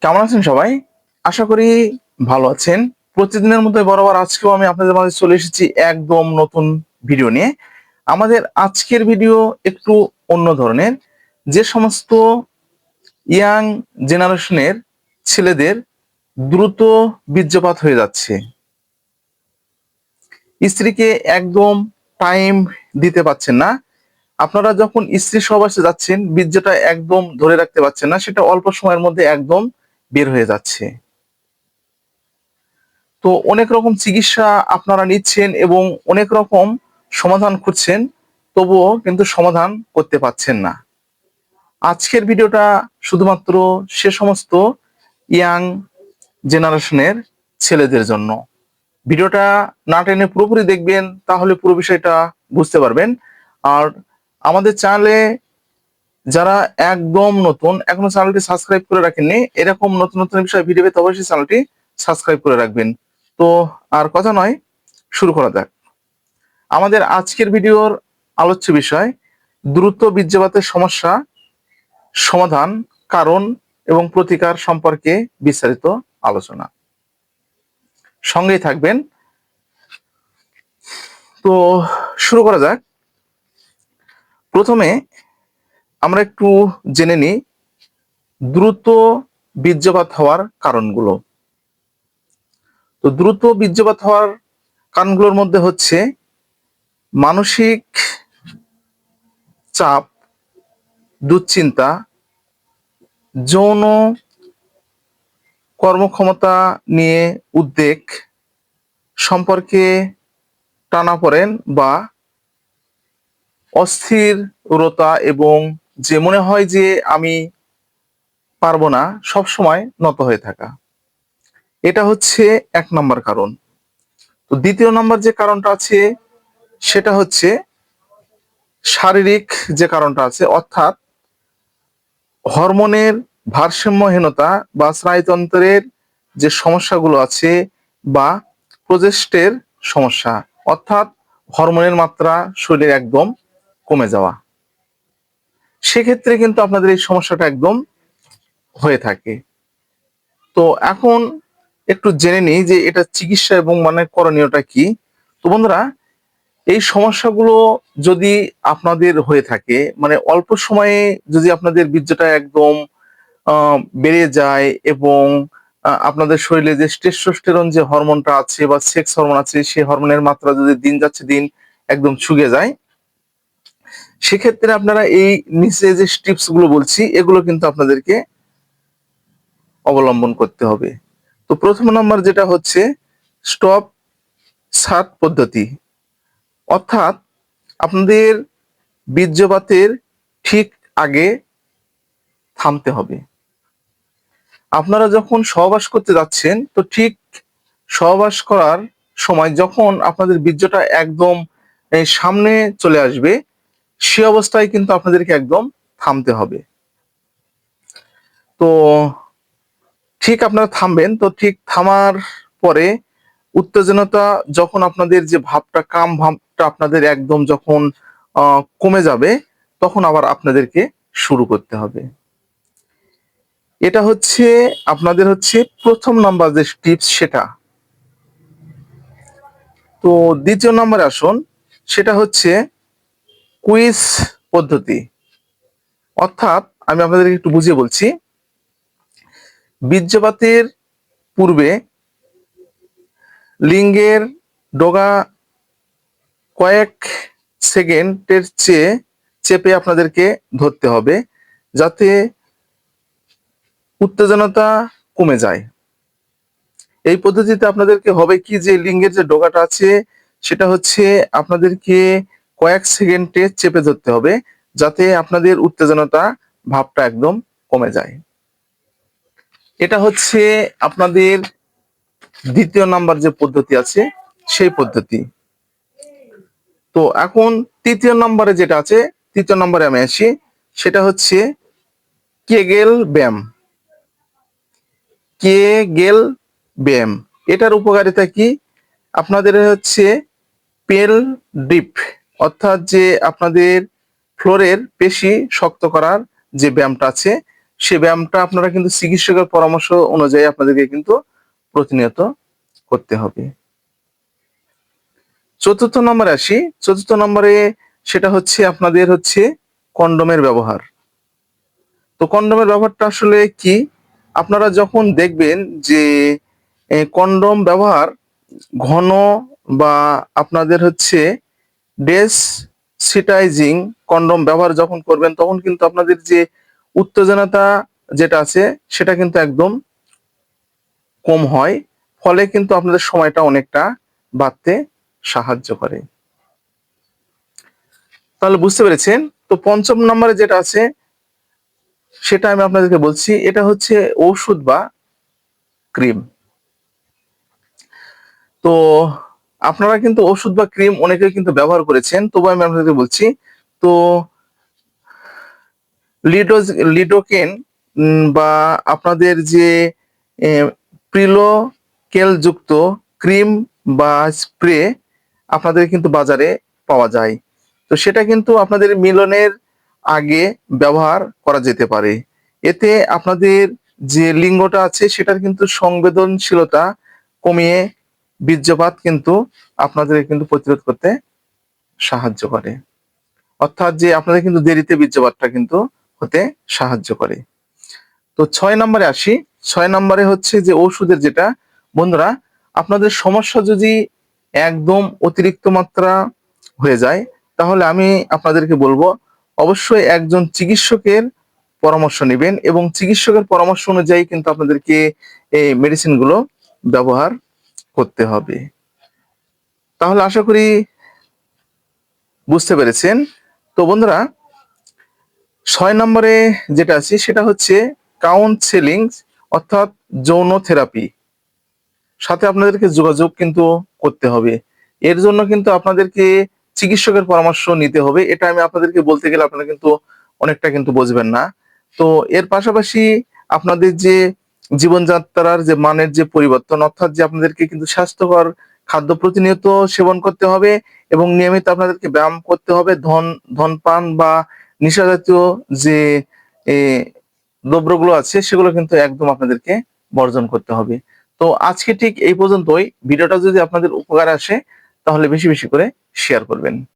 কেমন আছেন সবাই? আশা করি ভালো আছেন। প্রতিদিনের মতো বরাবর আজকেও আমি আপনাদের মাঝে চলে এসেছি একদম নতুন ভিডিও নিয়ে। আমাদের আজকের ভিডিও একটু অন্য ধরনের। যে সমস্ত ইয়াং জেনারেশনের ছেলেদের দ্রুত বীর্যপাত হয়ে যাচ্ছে, স্ত্রীকে একদম টাইম দিতে পারছেন না। আপনারা যখন স্ত্রীর সহবাসে যাচ্ছেন, বীর্যটা একদম ধরে রাখতে পারছেন না, সেটা অল্প সময়ের মধ্যে একদম বের হয়ে যাচ্ছে। তো অনেক রকম চিকিৎসা আপনারা নিচ্ছেন এবং অনেক রকম সমাধান খুঁজছেন, তবুও কিন্তু সমাধান করতে পারছেন না। আজকের ভিডিওটা শুধুমাত্র সে সমস্ত ইয়াং জেনারেশনের ছেলেদের জন্য। ভিডিওটা না টেনে পুরোপুরি দেখবেন, তাহলে পুরো বিষয়টা বুঝতে পারবেন। আর আমাদের চ্যানেলে যারা একদম নতুন, এখনো চ্যানেলটি সাবস্ক্রাইব করে রাখেননি, এরকম নতুন নতুন বিষয় ভিডিও পেতে অবশ্যই চ্যানেলটি সাবস্ক্রাইব করে রাখবেন। তো আর কথা নয়, শুরু করা যাক। আমাদের আজকের ভিডিওর আলোচ্য বিষয় দ্রুত বীর্যপাতের সমস্যা, সমাধান, কারণ এবং প্রতিকার সম্পর্কে বিস্তারিত আলোচনা। সঙ্গেই থাকবেন। তো শুরু করা যাক। প্রথমে আমরা একটু জেনে নিই দ্রুত বীর্যপাত হওয়ার কারণগুলো। তো দ্রুত বীর্যপাত হওয়ার কারণগুলোর মধ্যে হচ্ছে মানসিক চাপ, দুশ্চিন্তা, যৌন কর্মক্ষমতা নিয়ে উদ্বেগ, সম্পর্কে টানাপোড়েন বা অস্থিরতা, এবং যে মনে হয় যে আমি পারবো না, সব সময় নত হয়ে থাকা। এটা হচ্ছে 1 নম্বর কারণ। তো দ্বিতীয় নম্বর যে কারণটা আছে সেটা হচ্ছে শারীরিক যে কারণটা আছে, অর্থাৎ হরমোনের ভারসাম্যহীনতা বা স্নায়ুতন্ত্রের যে সমস্যাগুলো আছে, বা প্রজেস্টের সমস্যা, অর্থাৎ হরমোনের মাত্রা শরীরে একদম কমে যাওয়া। সেক্ষেত্রে কিন্তু আপনাদের এই সমস্যাটা একদম হয়ে থাকে। তো এখন একটু জেনে নিই যে এটা চিকিৎসা এবং মানে করণীয়টা কি। তো বন্ধুরা, এই সমস্যাগুলো যদি আপনাদের হয়ে থাকে, মানে অল্প সময়ে যদি আপনাদের বীর্যটা একদম বেড়ে যায় এবং আপনাদের শরীরে যে টেস্টোস্টেরন যে হরমোনটা আছে বা সেক্স হরমোন আছে, সেই হরমোনের মাত্রা যদি দিন যাচ্ছে দিন একদম শুকিয়ে যায়, সেক্ষেত্রে আপনারা এই নিচে যে টিপস গুলো বলছি, এগুলো কিন্তু আপনাদেরকে অবলম্বন করতে হবে। তো প্রথম নম্বর যেটা হচ্ছে স্টপ সার্ট পদ্ধতি, অর্থাৎ আপনাদের বীর্যপাতের ঠিক আগে থামতে হবে। আপনারা যখন সহবাস করতে যাচ্ছেন, তো ঠিক সহবাস করার সময় যখন আপনাদের বীর্যটা একদম এই সামনে চলে আসবে, সে অবস্থায় কিন্তু আপনাদেরকে একদম থামতে হবে। তো ঠিক আপনারা থামবেন, তো ঠিক থামার পরে উত্তেজনতা যখন আপনাদের যে ভাবটা, কাম ভাবটা আপনাদের একদম যখন কমে যাবে, তখন আবার আপনাদেরকে শুরু করতে হবে। এটা হচ্ছে আপনাদের হচ্ছে প্রথম নাম্বার যে টিপস সেটা। তো দ্বিতীয় নম্বরে আসুন, সেটা হচ্ছে কুইজ পদ্ধতি। অর্থাৎ আমি আপনাদেরকে একটু বুঝিয়ে বলছি। বীর্যপাতের পূর্বে লিঙ্গের ডগা কয়েক সেকেন্ডের চেয়ে চেপে আপনাদেরকে ধরতে হবে, যাতে উত্তেজনতা কমে যায়। এই পদ্ধতিতে আপনাদেরকে হবে কি, যে লিঙ্গের যে ডগাটা আছে সেটা হচ্ছে আপনাদেরকে কয়েক সেকেন্ডে চেপে ধরতে হবে, যাতে আপনাদের উত্তেজনতা ভাবটা একদম কমে যায়। এটা হচ্ছে আপনাদের দ্বিতীয় নাম্বার যে পদ্ধতি আছে সেই পদ্ধতি। তো এখন তৃতীয় নম্বরে যেটা আছে, তৃতীয় নম্বরে আমি আসি, সেটা হচ্ছে কেগেল ব্যায়াম। কেগেল ব্যায়াম, এটার উপকারিতা কি? আপনাদের হচ্ছে পেল ডিপ, অর্থাৎ যে আপনাদের ফ্লোরের পেশি শক্ত করার যে ব্যায়ামটা আছে, সে ব্যায়ামটা আপনারা কিন্তু চিকিৎসকের পরামর্শ অনুযায়ী আপনাদেরকে কিন্তু প্রতিনিয়ত করতে হবে। চতুর্থ নম্বরে আসি। চতুর্থ নম্বরে সেটা হচ্ছে আপনাদের হচ্ছে কন্ডোমের ব্যবহার। তো কন্ডোমের ব্যবহারটা আসলে কি? আপনারা যখন দেখবেন যে কন্ডোম ব্যবহার ঘন বা আপনাদের হচ্ছে ডেসিটাইজিং কন্ডোম ব্যবহার যখন করবেন, তখন কিন্তু আপনাদের যে উত্তেজনতা যেটা আছে সেটা কিন্তু একদম কম হয়, ফলে কিন্তু আপনাদের সময়টা অনেকটা বাড়তে সাহায্য করে। তাহলে বুঝতে পেরেছেন? তো পঞ্চম নম্বরে যেটা আছে সেটা আমি আপনাদেরকে বলছি, এটা হচ্ছে ঔষধ বা ক্রিম। তো আপনারা কিন্তু ওষুধ বা ক্রিম অনেকেই কিন্তু ব্যবহার করেছেন, তবু আমি আপনাদেরকে বলছি। তো লিডোকেন বা আপনাদের যে প্রিলোকেল যুক্ত ক্রিম বা স্প্রে আপনাদের কিন্তু বাজারে পাওয়া যায়। তো সেটা কিন্তু আপনাদের মিলনের আগে ব্যবহার করা যেতে পারে। এতে আপনাদের যে লিঙ্গটা আছে সেটার কিন্তু সংবেদনশীলতা কমিয়ে বীর্যপাত কিন্তু আপনাদের কিন্তু প্রতিরোধ করতে সাহায্য করে। অর্থাৎ যে আপনাদের কিন্তু দেরিতে বীর্যপাতটা কিন্তু হতে সাহায্য করে। তো ৬ নম্বরে আসি। ৬ নম্বরে হচ্ছে যে ওষুধের যেটা, বন্ধুরা আপনাদের সমস্যা যদি একদম অতিরিক্ত মাত্রা হয়ে যায়, তাহলে আমি আপনাদেরকে বলবো অবশ্যই একজন চিকিৎসকের পরামর্শ নেবেন এবং চিকিৎসকের পরামর্শ অনুযায়ী কিন্তু আপনাদেরকে এই মেডিসিনগুলো ব্যবহার করতে হবে। তাহলে আশা করি বুঝতে পেরেছেন। তো বন্ধুরা ৬ নম্বরে যেটা আছে সেটা হচ্ছে কাউন্সেলিং, অর্থাৎ যৌন থেরাপি। সাথে আপনাদেরকে যোগাযোগ কিন্তু করতে হবে। এর জন্য কিন্তু আপনাদেরকে চিকিৎসকের পরামর্শ নিতে হবে। এটা আমি আপনাদেরকে বলতে গেলে আপনারা কিন্তু অনেকটা কিন্তু বুঝবেন না। তো এর পাশাপাশি আপনাদের যে জীবনযাত্রার যে মানের যে পরিবর্তন, অর্থাৎ যে আপনাদেরকে কিন্তু স্বাস্থ্যকর খাদ্য প্রতিনিয়ত সেবন করতে হবে এবং নিয়মিত আপনাদেরকে ব্যায়াম করতে হবে। ধূমপান বা নেশা জাতীয় যে এ দ্রব্যগুলো আছে সেগুলো কিন্তু একদম আপনাদেরকে বর্জন করতে হবে। তো আজকে ঠিক এই পর্যন্তই। ভিডিওটা যদি আপনাদের উপকার আসে তাহলে বেশি বেশি করে শেয়ার করবেন।